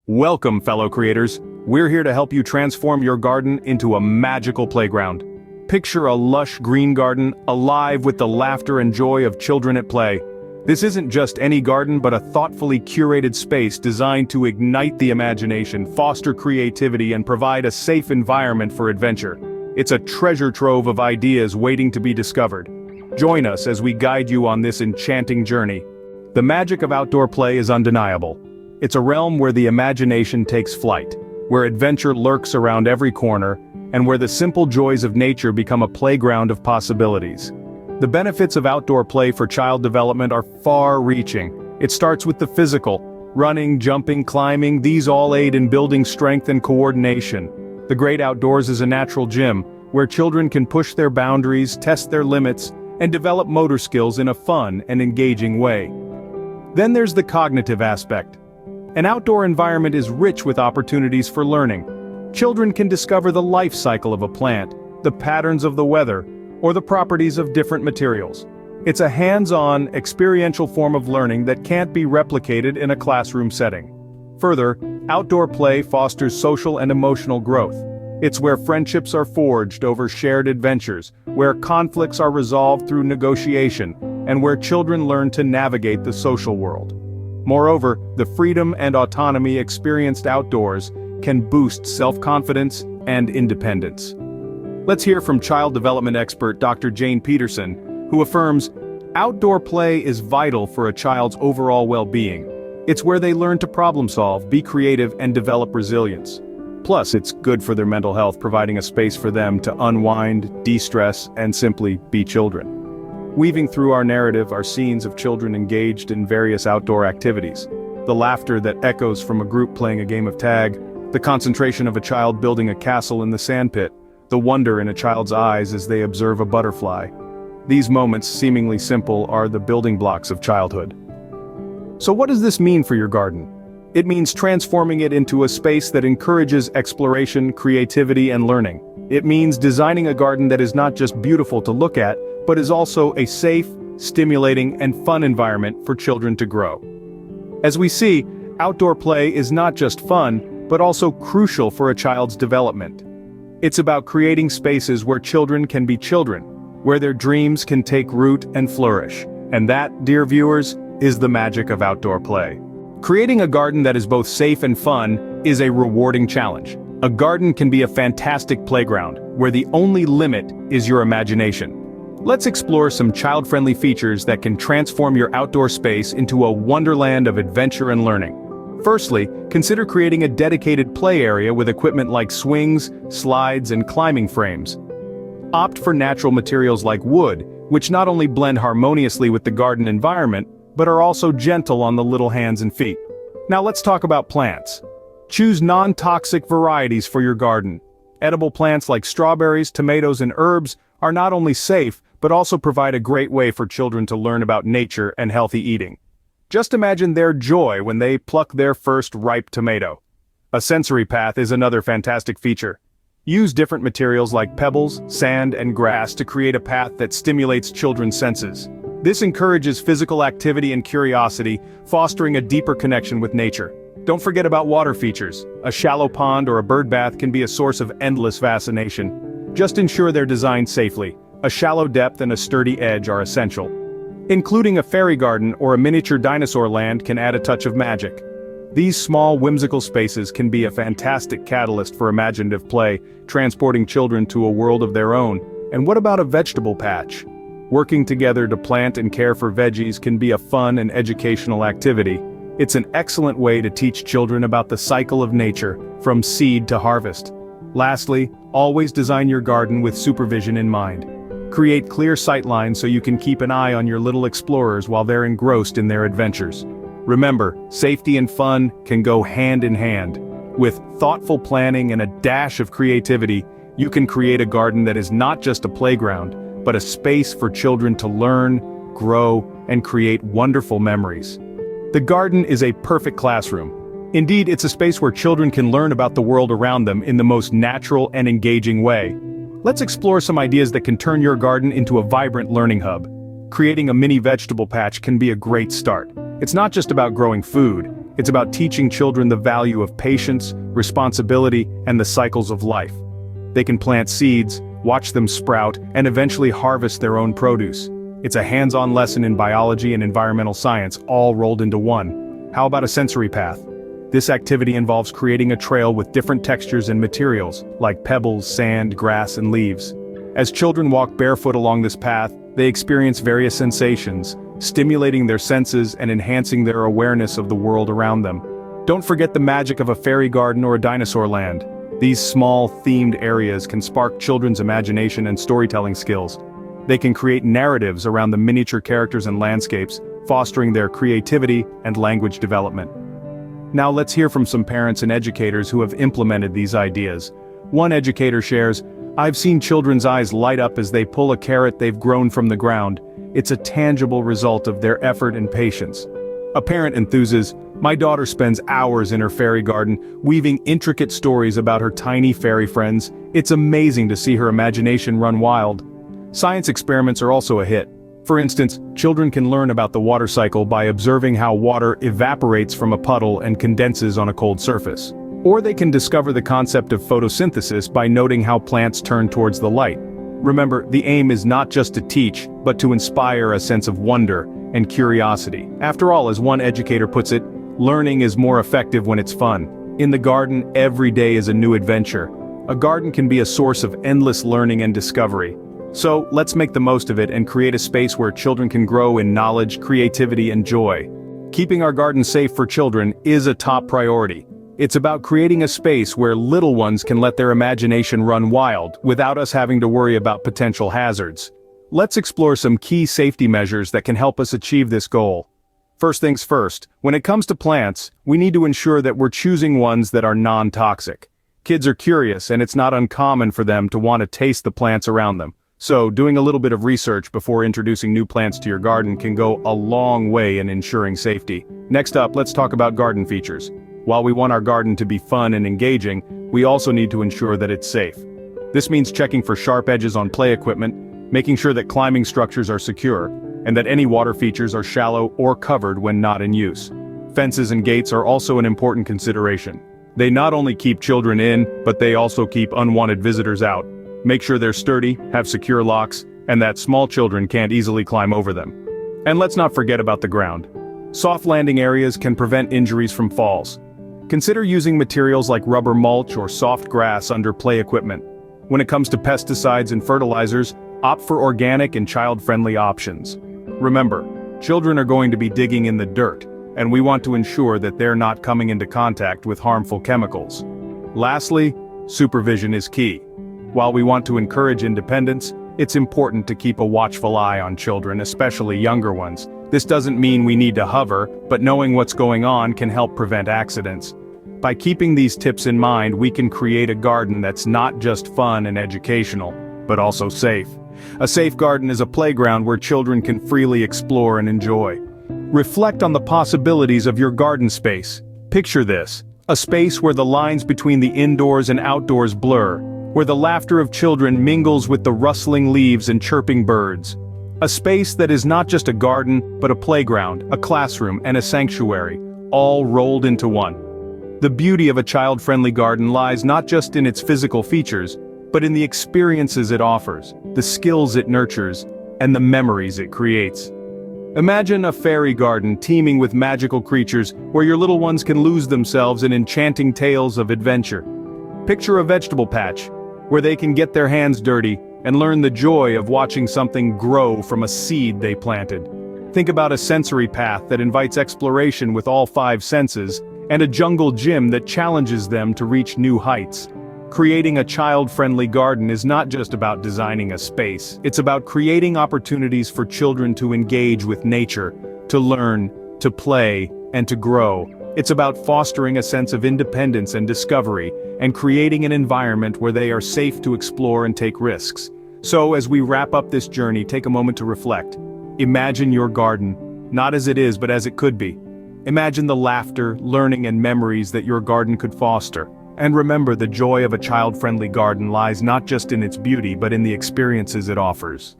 Welcome, fellow creators. We're here to help you transform your garden into a magical playground. Picture a lush green garden, alive with the laughter and joy of children at play. This isn't just any garden but a thoughtfully curated space designed to ignite the imagination, foster creativity, and provide a safe environment for adventure. It's a treasure trove of ideas waiting to be discovered. Join us as we guide you on this enchanting journey. The magic of outdoor play is undeniable. It's a realm where the imagination takes flight, where adventure lurks around every corner, and where the simple joys of nature become a playground of possibilities. The benefits of outdoor play for child development are far-reaching. It starts with the physical. Running, jumping, climbing, these all aid in building strength and coordination. The great outdoors is a natural gym, where children can push their boundaries, test their limits, and develop motor skills in a fun and engaging way. Then there's the cognitive aspect. An outdoor environment is rich with opportunities for learning. Children can discover the life cycle of a plant, the patterns of the weather, or the properties of different materials. It's a hands-on, experiential form of learning that can't be replicated in a classroom setting. Further, outdoor play fosters social and emotional growth. It's where friendships are forged over shared adventures, where conflicts are resolved through negotiation, and where children learn to navigate the social world. Moreover, the freedom and autonomy experienced outdoors can boost self-confidence and independence. Let's hear from child development expert Dr. Jane Peterson, who affirms, outdoor play is vital for a child's overall well-being. It's where they learn to problem solve, be creative, and develop resilience. Plus, it's good for their mental health, providing a space for them to unwind, de-stress, and simply be children. Weaving through our narrative are scenes of children engaged in various outdoor activities. The laughter that echoes from a group playing a game of tag, the concentration of a child building a castle in the sandpit, the wonder in a child's eyes as they observe a butterfly. These moments, seemingly simple, are the building blocks of childhood. So what does this mean for your garden? It means transforming it into a space that encourages exploration, creativity, and learning. It means designing a garden that is not just beautiful to look at, but is also a safe, stimulating, and fun environment for children to grow. As we see, outdoor play is not just fun, but also crucial for a child's development. It's about creating spaces where children can be children, where their dreams can take root and flourish. And that, dear viewers, is the magic of outdoor play. Creating a garden that is both safe and fun is a rewarding challenge. A garden can be a fantastic playground, where the only limit is your imagination. Let's explore some child-friendly features that can transform your outdoor space into a wonderland of adventure and learning. Firstly, consider creating a dedicated play area with equipment like swings, slides, and climbing frames. Opt for natural materials like wood, which not only blend harmoniously with the garden environment, but are also gentle on the little hands and feet. Now let's talk about plants. Choose non-toxic varieties for your garden. Edible plants like strawberries, tomatoes, and herbs are not only safe, but also provide a great way for children to learn about nature and healthy eating. Just imagine their joy when they pluck their first ripe tomato. A sensory path is another fantastic feature. Use different materials like pebbles, sand, and grass to create a path that stimulates children's senses. This encourages physical activity and curiosity, fostering a deeper connection with nature. Don't forget about water features. A shallow pond or a bird bath can be a source of endless fascination. Just ensure they're designed safely. A shallow depth and a sturdy edge are essential. Including a fairy garden or a miniature dinosaur land can add a touch of magic. These small, whimsical spaces can be a fantastic catalyst for imaginative play, transporting children to a world of their own. And what about a vegetable patch? Working together to plant and care for veggies can be a fun and educational activity. It's an excellent way to teach children about the cycle of nature, from seed to harvest. Lastly, always design your garden with supervision in mind. Create clear sightlines so you can keep an eye on your little explorers while they're engrossed in their adventures. Remember, safety and fun can go hand in hand. With thoughtful planning and a dash of creativity, you can create a garden that is not just a playground, but a space for children to learn, grow, and create wonderful memories. The garden is a perfect classroom. Indeed, it's a space where children can learn about the world around them in the most natural and engaging way. Let's explore some ideas that can turn your garden into a vibrant learning hub. Creating a mini vegetable patch can be a great start. It's not just about growing food, It's about teaching children the value of patience, responsibility, and the cycles of life. They can plant seeds, watch them sprout, and eventually harvest their own produce. It's a hands-on lesson in biology and environmental science, all rolled into one. How about a sensory path? This activity involves creating a trail with different textures and materials, like pebbles, sand, grass, and leaves. As children walk barefoot along this path, they experience various sensations, stimulating their senses and enhancing their awareness of the world around them. Don't forget the magic of a fairy garden or a dinosaur land. These small, themed areas can spark children's imagination and storytelling skills. They can create narratives around the miniature characters and landscapes, fostering their creativity and language development. Now let's hear from some parents and educators who have implemented these ideas. One educator shares, "I've seen children's eyes light up as they pull a carrot they've grown from the ground. It's a tangible result of their effort and patience." A parent enthuses, "My daughter spends hours in her fairy garden, weaving intricate stories about her tiny fairy friends. It's amazing to see her imagination run wild." Science experiments are also a hit. For instance, children can learn about the water cycle by observing how water evaporates from a puddle and condenses on a cold surface. Or they can discover the concept of photosynthesis by noting how plants turn towards the light. Remember, the aim is not just to teach, but to inspire a sense of wonder and curiosity. After all, as one educator puts it, learning is more effective when it's fun. In the garden, every day is a new adventure. A garden can be a source of endless learning and discovery. So, let's make the most of it and create a space where children can grow in knowledge, creativity, and joy. Keeping our garden safe for children is a top priority. It's about creating a space where little ones can let their imagination run wild, without us having to worry about potential hazards. Let's explore some key safety measures that can help us achieve this goal. First things first, when it comes to plants, we need to ensure that we're choosing ones that are non-toxic. Kids are curious, and it's not uncommon for them to want to taste the plants around them. So, doing a little bit of research before introducing new plants to your garden can go a long way in ensuring safety. Next up, let's talk about garden features. While we want our garden to be fun and engaging, we also need to ensure that it's safe. This means checking for sharp edges on play equipment, making sure that climbing structures are secure, and that any water features are shallow or covered when not in use. Fences and gates are also an important consideration. They not only keep children in, but they also keep unwanted visitors out. Make sure they're sturdy, have secure locks, and that small children can't easily climb over them. And let's not forget about the ground. Soft landing areas can prevent injuries from falls. Consider using materials like rubber mulch or soft grass under play equipment. When it comes to pesticides and fertilizers, opt for organic and child-friendly options. Remember, children are going to be digging in the dirt, and we want to ensure that they're not coming into contact with harmful chemicals. Lastly, supervision is key. While we want to encourage independence, it's important to keep a watchful eye on children, especially younger ones. This doesn't mean we need to hover, but knowing what's going on can help prevent accidents. By keeping these tips in mind, we can create a garden that's not just fun and educational, but also safe. A safe garden is a playground where children can freely explore and enjoy. Reflect on the possibilities of your garden space. Picture this: a space where the lines between the indoors and outdoors blur, where the laughter of children mingles with the rustling leaves and chirping birds. A space that is not just a garden, but a playground, a classroom, and a sanctuary, all rolled into one. The beauty of a child-friendly garden lies not just in its physical features, but in the experiences it offers, the skills it nurtures, and the memories it creates. Imagine a fairy garden teeming with magical creatures, where your little ones can lose themselves in enchanting tales of adventure. Picture a vegetable patch, where they can get their hands dirty and learn the joy of watching something grow from a seed they planted. Think about a sensory path that invites exploration with all 5 senses, and a jungle gym that challenges them to reach new heights. Creating a child-friendly garden is not just about designing a space, it's about creating opportunities for children to engage with nature, to learn, to play, and to grow. It's about fostering a sense of independence and discovery, and creating an environment where they are safe to explore and take risks. So, as we wrap up this journey, take a moment to reflect. Imagine your garden, not as it is but as it could be. Imagine the laughter, learning, and memories that your garden could foster. And remember, the joy of a child-friendly garden lies not just in its beauty but in the experiences it offers.